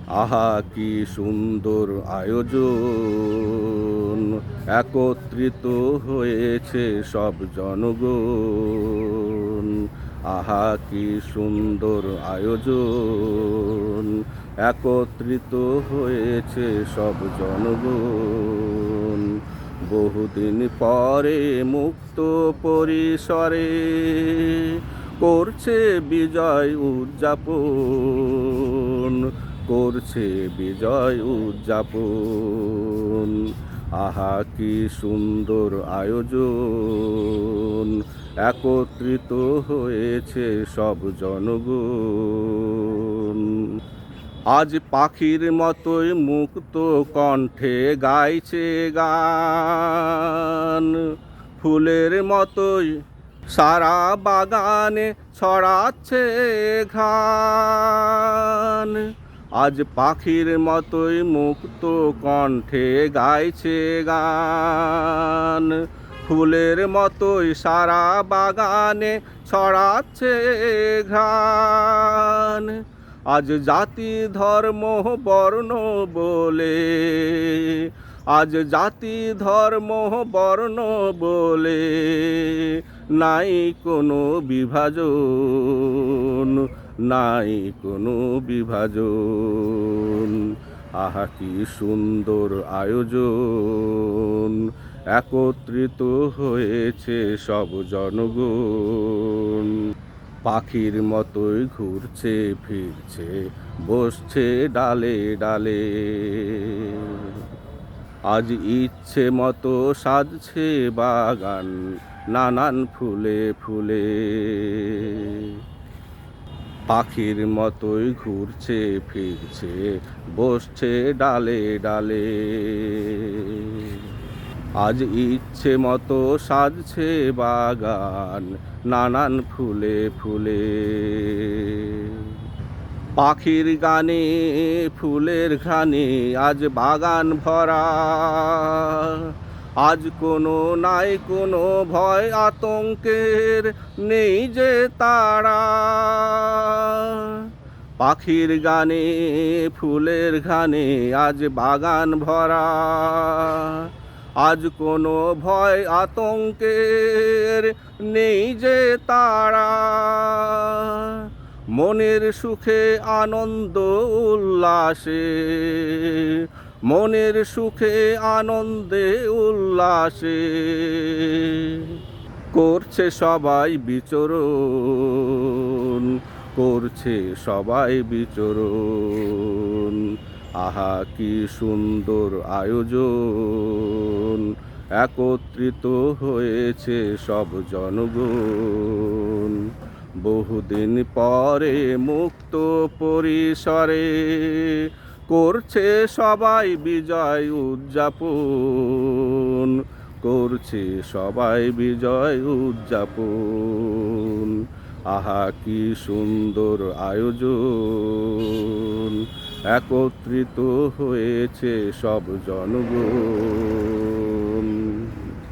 আহা কি সুন্দর আয়োজন, একত্রিত হয়েছে সব জনগণ। আহা কি সুন্দর আয়োজন, একত্রিত হয়েছে সব জনগণ। বহুদিন পরে মুক্ত পরিসরে করছে বিজয় উদযাপন, করছে বিজয় উদযাপন। আহা কি সুন্দর আয়োজন, একত্রিত হয়েছে সব জনগণ। আজ পাখির মতোই মুক্ত কণ্ঠে গাইছে গান, ফুলের মতোই সারা বাগানে ছড়াচ্ছে ঘ্রাণ। আজ পাখির মতোই মুক্ত কণ্ঠে গাইছে গান, ফুলের মতোই সারা বাগানে ছড়াচ্ছে ঘ্রাণ। আজ জাতি ধর্ম বর্ণ বলে, আজ জাতি ধর্ম বর্ণ বলে নাই কোনো বিভাজন, নাই কোনো বিভাজন। আহা কি সুন্দর আয়োজন, একত্রিত হয়েছে সব জনগণ। পাখির মতোই ঘুরছে ফিরছে, বসছে ডালে ডালে। আজ ইচ্ছে মতো সাজছে বাগান নানান ফুলে ফুলে। পাখির মতোই ঘুরছে ফিরছে, বসছে ডালে ডালে। আজ ইচ্ছে মতো সাজছে বাগান নানান ফুলে ফুলে। পাখির গানে ফুলের ঘ্রাণে আজ বাগান ভরা, আজ কোনো নাই কোনো ভয় আতঙ্কের নেই যে তারা। পাখির গানে ফুলের ঘ্রাণে আজ বাগান ভরা, আজ কোনো ভয় আতঙ্কের নেই যে তারা। মনের সুখে আনন্দ উল্লাসে, মনের সুখে আনন্দে উল্লাসে করছে সবাই বিচরণ, করছে সবাই বিচরণ। আহা কি সুন্দর আয়োজন, একত্রিত হয়েছে সব জনগণ। বহুদিন পরে মুক্ত পরিসরে করছে সবাই বিজয় উদযাপন, করছে সবাই বিজয় উদযাপন। আহা কি সুন্দর আয়োজন, একত্রিত হয়েছে সব জনগণ।